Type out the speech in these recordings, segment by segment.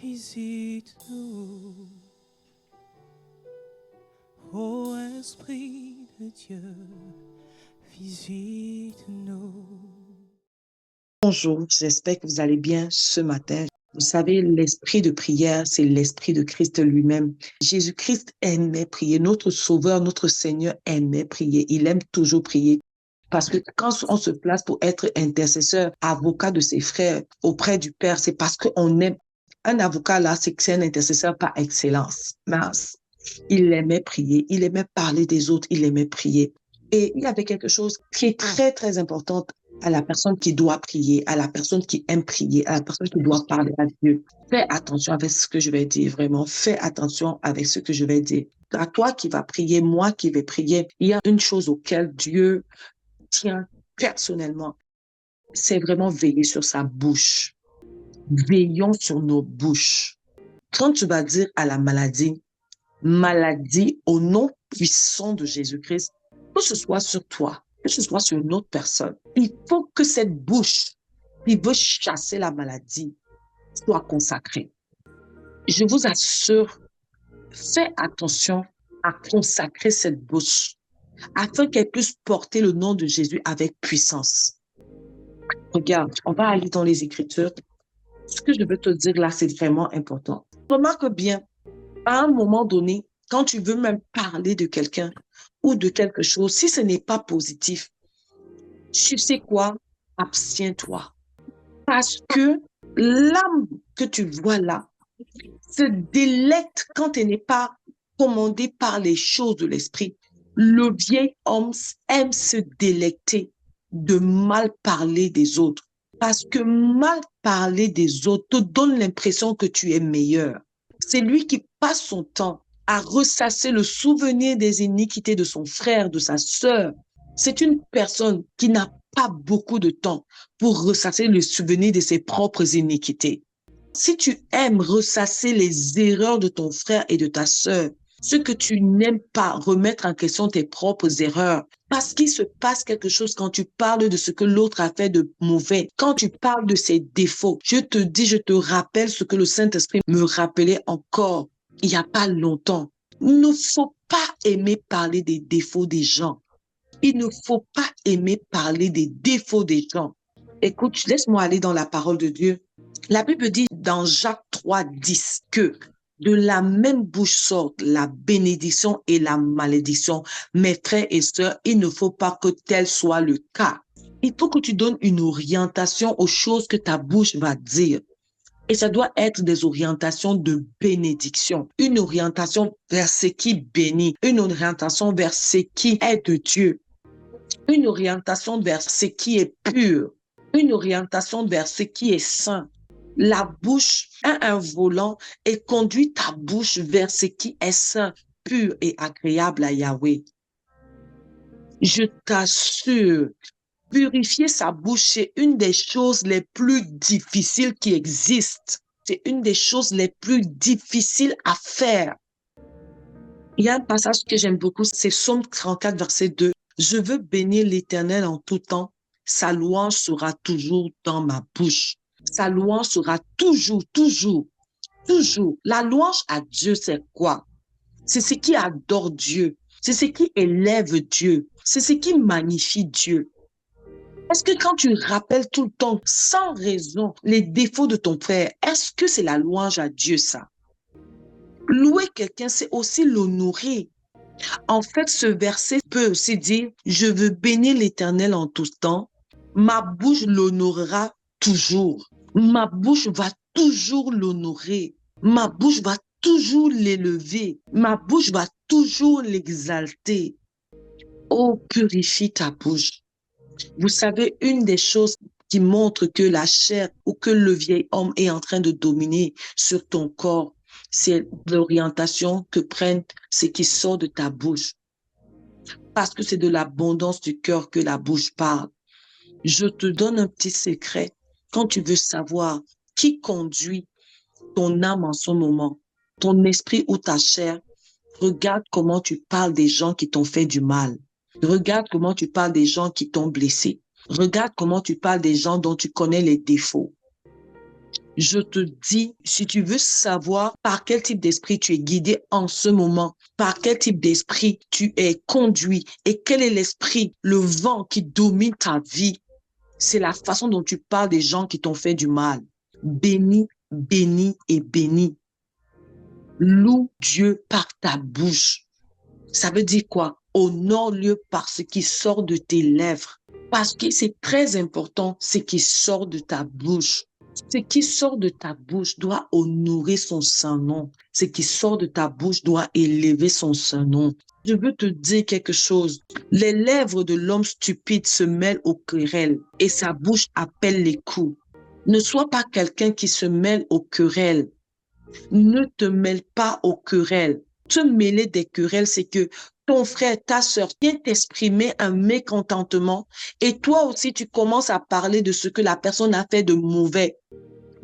visite-nous, ô Esprit de Dieu, visite-nous. Bonjour, j'espère que vous allez bien ce matin. Vous savez, l'esprit de prière, c'est l'esprit de Christ lui-même. Jésus-Christ aimait prier. Notre Sauveur, notre Seigneur aimait prier. Il aime toujours prier. Parce que quand on se place pour être intercesseur, avocat de ses frères auprès du Père, c'est parce qu'on aime. Un avocat là, c'est que c'est un intercesseur par excellence. Mince. Il aimait prier. Il aimait parler des autres. Il aimait prier. Et il y avait quelque chose qui est très, très important à la personne qui doit prier, à la personne qui aime prier, à la personne qui doit parler à Dieu. Fais attention avec ce que je vais dire, vraiment. Fais attention avec ce que je vais dire. À toi qui vas prier, moi qui vais prier, il y a une chose auquel Dieu tient personnellement. C'est vraiment veiller sur sa bouche. Veillons sur nos bouches. Quand tu vas dire à la maladie, maladie au nom puissant de Jésus-Christ, que ce soit sur toi, que ce soit sur une autre personne, il faut que cette bouche qui veut chasser la maladie soit consacrée. Je vous assure, faites attention à consacrer cette bouche afin qu'elle puisse porter le nom de Jésus avec puissance. Regarde, on va aller dans les Écritures. Ce que je veux te dire là, c'est vraiment important. Remarque bien, à un moment donné, quand tu veux même parler de quelqu'un ou de quelque chose, si ce n'est pas positif, tu sais quoi? Abstiens-toi. Parce que l'âme que tu vois là se délecte quand elle n'est pas commandée par les choses de l'esprit. Le vieil homme aime se délecter de mal parler des autres. Parce que mal parler des autres te donne l'impression que tu es meilleur. C'est lui qui passe son temps à ressasser le souvenir des iniquités de son frère, de sa sœur. C'est une personne qui n'a pas beaucoup de temps pour ressasser le souvenir de ses propres iniquités. Si tu aimes ressasser les erreurs de ton frère et de ta sœur, ce que tu n'aimes pas, remettre en question tes propres erreurs, parce qu'il se passe quelque chose quand tu parles de ce que l'autre a fait de mauvais, quand tu parles de ses défauts, je te dis, je te rappelle ce que le Saint-Esprit me rappelait encore il n'y a pas longtemps. Il ne faut pas aimer parler des défauts des gens. Il ne faut pas aimer parler des défauts des gens. Écoute, laisse-moi aller dans la parole de Dieu. La Bible dit dans Jacques 3:10 que de la même bouche sortent la bénédiction et la malédiction. Mes frères et sœurs, il ne faut pas que tel soit le cas. Il faut que tu donnes une orientation aux choses que ta bouche va dire. Et ça doit être des orientations de bénédiction, une orientation vers ce qui bénit, une orientation vers ce qui est de Dieu, une orientation vers ce qui est pur, une orientation vers ce qui est saint. La bouche a un volant et conduit ta bouche vers ce qui est saint, pur et agréable à Yahweh. Je t'assure, purifier sa bouche, c'est une des choses les plus difficiles qui existent. C'est une des choses les plus difficiles à faire. Il y a un passage que j'aime beaucoup, c'est Psaume 34, verset 2. Je veux bénir l'Éternel en tout temps. Sa louange sera toujours dans ma bouche. Sa louange sera toujours, toujours, toujours. La louange à Dieu, c'est quoi? C'est ce qui adore Dieu. C'est ce qui élève Dieu. C'est ce qui magnifie Dieu. Est-ce que quand tu rappelles tout le temps, sans raison, les défauts de ton frère, est-ce que c'est la louange à Dieu, ça? Louer quelqu'un, c'est aussi l'honorer. En fait, ce verset peut aussi dire, je veux bénir l'Éternel en tout temps. Ma bouche l'honorera toujours. Ma bouche va toujours l'honorer. Ma bouche va toujours l'élever. Ma bouche va toujours l'exalter. Oh, purifie ta bouche. Vous savez, une des choses qui montre que la chair ou que le vieil homme est en train de dominer sur ton corps, c'est l'orientation que prennent ce qui sort de ta bouche. Parce que c'est de l'abondance du cœur que la bouche parle. Je te donne un petit secret. Quand tu veux savoir qui conduit ton âme en ce moment, ton esprit ou ta chair, regarde comment tu parles des gens qui t'ont fait du mal. Regarde comment tu parles des gens qui t'ont blessé. Regarde comment tu parles des gens dont tu connais les défauts. Je te dis, si tu veux savoir par quel type d'esprit tu es guidé en ce moment, par quel type d'esprit tu es conduit et quel est l'esprit, le vent qui domine ta vie, c'est la façon dont tu parles des gens qui t'ont fait du mal. Bénis, bénis et bénis. Loue Dieu par ta bouche. Ça veut dire quoi? Honore-le par ce qui sort de tes lèvres. Parce que c'est très important, ce qui sort de ta bouche. Ce qui sort de ta bouche doit honorer son saint nom. Ce qui sort de ta bouche doit élever son saint nom. Je veux te dire quelque chose. Les lèvres de l'homme stupide se mêlent aux querelles et sa bouche appelle les coups. Ne sois pas quelqu'un qui se mêle aux querelles. Ne te mêle pas aux querelles. Te mêler des querelles, c'est que ton frère, ta sœur vient t'exprimer un mécontentement et toi aussi tu commences à parler de ce que la personne a fait de mauvais.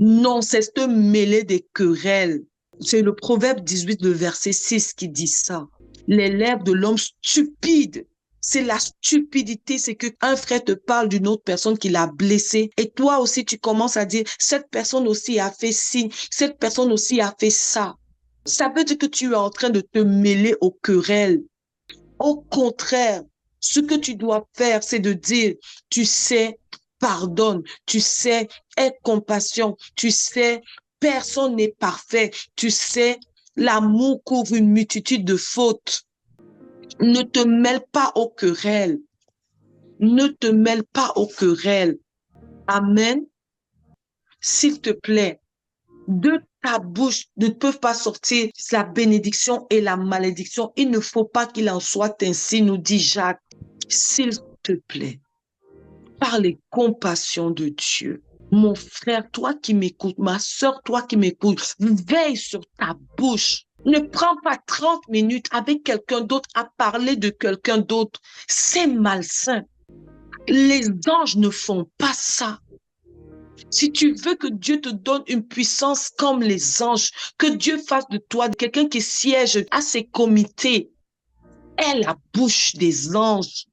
Non, c'est te mêler des querelles. C'est le Proverbe 18, le verset 6 qui dit ça. Les lèvres de l'homme stupide. C'est la stupidité, c'est que un frère te parle d'une autre personne qui l'a blessé et toi aussi tu commences à dire cette personne aussi a fait ci, cette personne aussi a fait ça. Ça veut dire que tu es en train de te mêler aux querelles. Au contraire, ce que tu dois faire, c'est de dire, tu sais, pardonne, tu sais, aie compassion, tu sais, personne n'est parfait, tu sais, l'amour couvre une multitude de fautes. Ne te mêle pas aux querelles. Ne te mêle pas aux querelles. Amen. S'il te plaît, de ta bouche ne peuvent pas sortir la bénédiction et la malédiction. Il ne faut pas qu'il en soit ainsi, nous dit Jacques. S'il te plaît, par les compassions de Dieu, mon frère, toi qui m'écoutes, ma soeur, toi qui m'écoutes, veille sur ta bouche. Ne prends pas 30 minutes avec quelqu'un d'autre à parler de quelqu'un d'autre. C'est malsain. Les anges ne font pas ça. Si tu veux que Dieu te donne une puissance comme les anges, que Dieu fasse de toi quelqu'un qui siège à ses comités, aie la bouche des anges.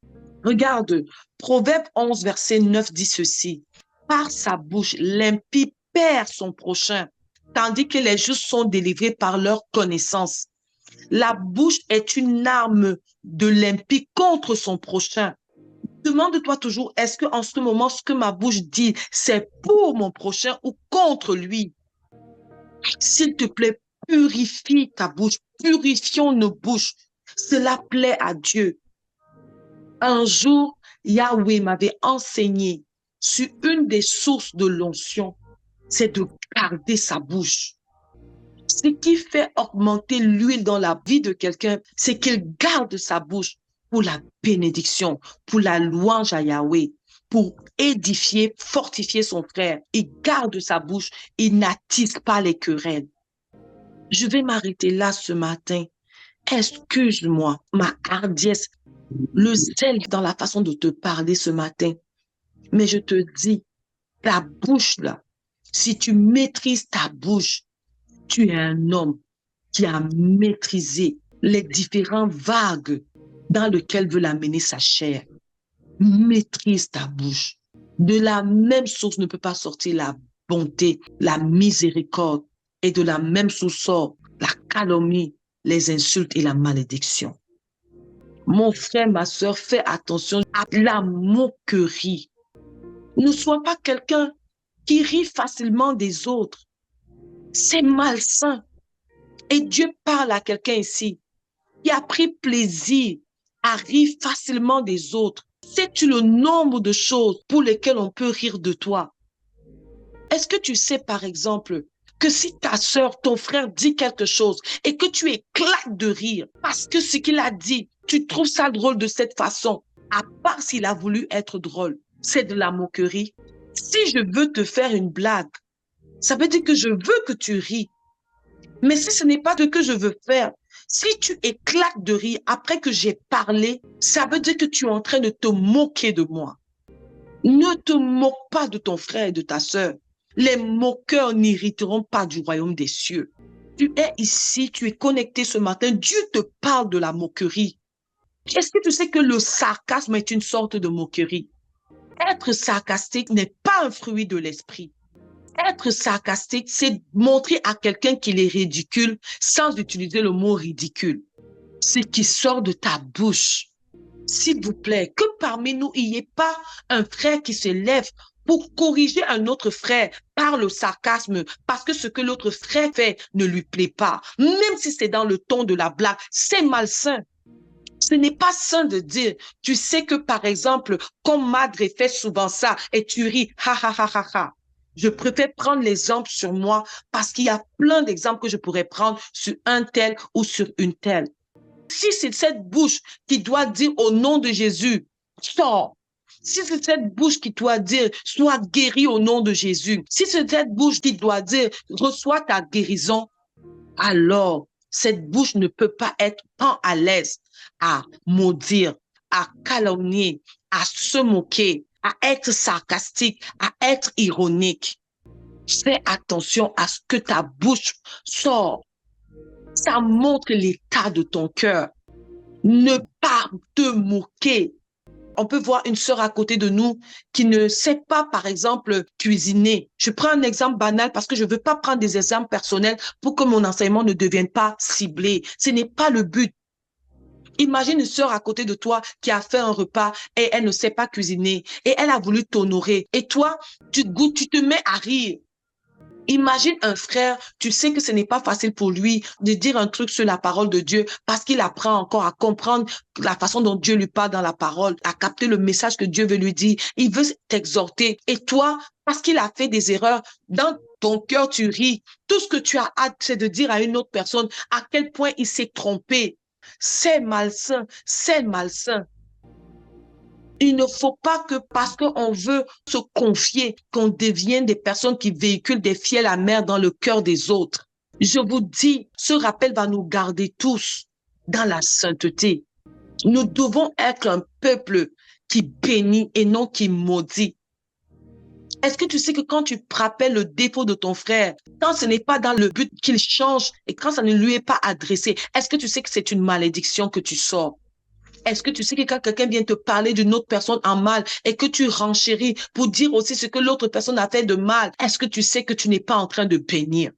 Regarde, Proverbe 11, verset 9 dit ceci. Par sa bouche, l'impie perd son prochain, tandis que les justes sont délivrés par leur connaissance. La bouche est une arme de l'impie contre son prochain. Demande-toi toujours, est-ce que en ce moment, ce que ma bouche dit, c'est pour mon prochain ou contre lui? S'il te plaît, purifie ta bouche, purifions nos bouches. Cela plaît à Dieu. Un jour, Yahweh m'avait enseigné sur une des sources de l'onction, c'est de garder sa bouche. Ce qui fait augmenter l'huile dans la vie de quelqu'un, c'est qu'il garde sa bouche pour la bénédiction, pour la louange à Yahweh, pour édifier, fortifier son frère. Il garde sa bouche, il n'attise pas les querelles. Je vais m'arrêter là ce matin. Excuse-moi, ma hardiesse, le zèle dans la façon de te parler ce matin. Mais je te dis, ta bouche là, si tu maîtrises ta bouche, tu es un homme qui a maîtrisé les différentes vagues dans lesquelles veut l'amener sa chair. Maîtrise ta bouche. De la même source ne peut pas sortir la bonté, la miséricorde, et de la même source sort la calomnie, les insultes et la malédiction. Mon frère, ma soeur, fais attention à la moquerie. Ne sois pas quelqu'un qui rit facilement des autres. C'est malsain. Et Dieu parle à quelqu'un ici qui a pris plaisir à rire facilement des autres. Sais-tu le nombre de choses pour lesquelles on peut rire de toi? Est-ce que tu sais, par exemple, que si ta soeur, ton frère dit quelque chose et que tu éclates de rire parce que ce qu'il a dit, tu trouves ça drôle de cette façon, à part s'il a voulu être drôle, c'est de la moquerie. Si je veux te faire une blague, ça veut dire que je veux que tu ris. Mais si ce n'est pas ce que je veux faire, si tu éclates de rire après que j'ai parlé, ça veut dire que tu es en train de te moquer de moi. Ne te moque pas de ton frère et de ta sœur. Les moqueurs n'hériteront pas du royaume des cieux. Tu es ici, tu es connecté ce matin, Dieu te parle de la moquerie. Est-ce que tu sais que le sarcasme est une sorte de moquerie? Être sarcastique n'est pas un fruit de l'esprit. Être sarcastique, c'est montrer à quelqu'un qu'il est ridicule sans utiliser le mot ridicule. Ce qui sort de ta bouche. S'il vous plaît, que parmi nous, il n'y ait pas un frère qui se lève pour corriger un autre frère par le sarcasme, parce que ce que l'autre frère fait ne lui plaît pas. Même si c'est dans le ton de la blague, c'est malsain. Ce n'est pas sain de dire, tu sais que par exemple, comme Madre fait souvent ça, et tu ris, ha ha ha ha ha. Je préfère prendre l'exemple sur moi parce qu'il y a plein d'exemples que je pourrais prendre sur un tel ou sur une telle. Si c'est cette bouche qui doit dire au nom de Jésus, sors. Si c'est cette bouche qui doit dire, sois guéri au nom de Jésus. Si c'est cette bouche qui doit dire, reçois ta guérison, alors cette bouche ne peut pas être tant à l'aise à maudire, à calomnier, à se moquer, à être sarcastique, à être ironique. Fais attention à ce que ta bouche sort. Ça montre l'état de ton cœur. Ne pas te moquer. On peut voir une sœur à côté de nous qui ne sait pas, par exemple, cuisiner. Je prends un exemple banal parce que je ne veux pas prendre des exemples personnels pour que mon enseignement ne devienne pas ciblé. Ce n'est pas le but. Imagine une sœur à côté de toi qui a fait un repas et elle ne sait pas cuisiner et elle a voulu t'honorer. Et toi, tu goûtes, tu te mets à rire. Imagine un frère, tu sais que ce n'est pas facile pour lui de dire un truc sur la parole de Dieu parce qu'il apprend encore à comprendre la façon dont Dieu lui parle dans la parole, à capter le message que Dieu veut lui dire. Il veut t'exhorter. Et toi, parce qu'il a fait des erreurs, dans ton cœur, tu ris. Tout ce que tu as hâte, c'est de dire à une autre personne à quel point il s'est trompé. C'est malsain, c'est malsain. Il ne faut pas que parce qu'on veut se confier, qu'on devienne des personnes qui véhiculent des fiels amers dans le cœur des autres. Je vous dis, ce rappel va nous garder tous dans la sainteté. Nous devons être un peuple qui bénit et non qui maudit. Est-ce que tu sais que quand tu rappelles le défaut de ton frère, quand ce n'est pas dans le but qu'il change et quand ça ne lui est pas adressé, est-ce que tu sais que c'est une malédiction que tu sors? Est-ce que tu sais que quand quelqu'un vient te parler d'une autre personne en mal et que tu renchéris pour dire aussi ce que l'autre personne a fait de mal, est-ce que tu sais que tu n'es pas en train de bénir?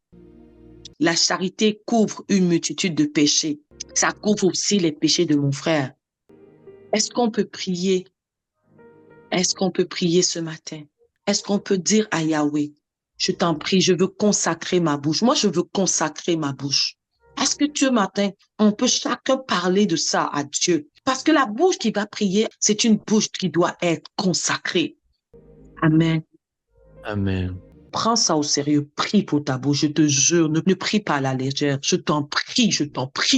La charité couvre une multitude de péchés. Ça couvre aussi les péchés de mon frère. Est-ce qu'on peut prier? Est-ce qu'on peut prier ce matin? Est-ce qu'on peut dire à Yahweh, je t'en prie, je veux consacrer ma bouche. Moi, je veux consacrer ma bouche. Est-ce que Dieu matin, on peut chacun parler de ça à Dieu? Parce que la bouche qui va prier, c'est une bouche qui doit être consacrée. Amen. Amen. Prends ça au sérieux, prie pour ta bouche, je te jure, ne prie pas à la légère. Je t'en prie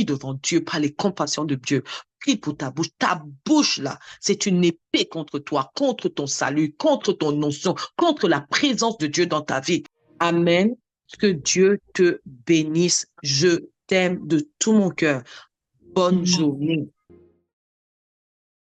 devant Dieu, par les compassions de Dieu. Prie pour ta bouche. Ta bouche, là, c'est une épée contre toi, contre ton salut, contre ton notion, contre la présence de Dieu dans ta vie. Amen. Que Dieu te bénisse. Je t'aime de tout mon cœur. Bonne journée.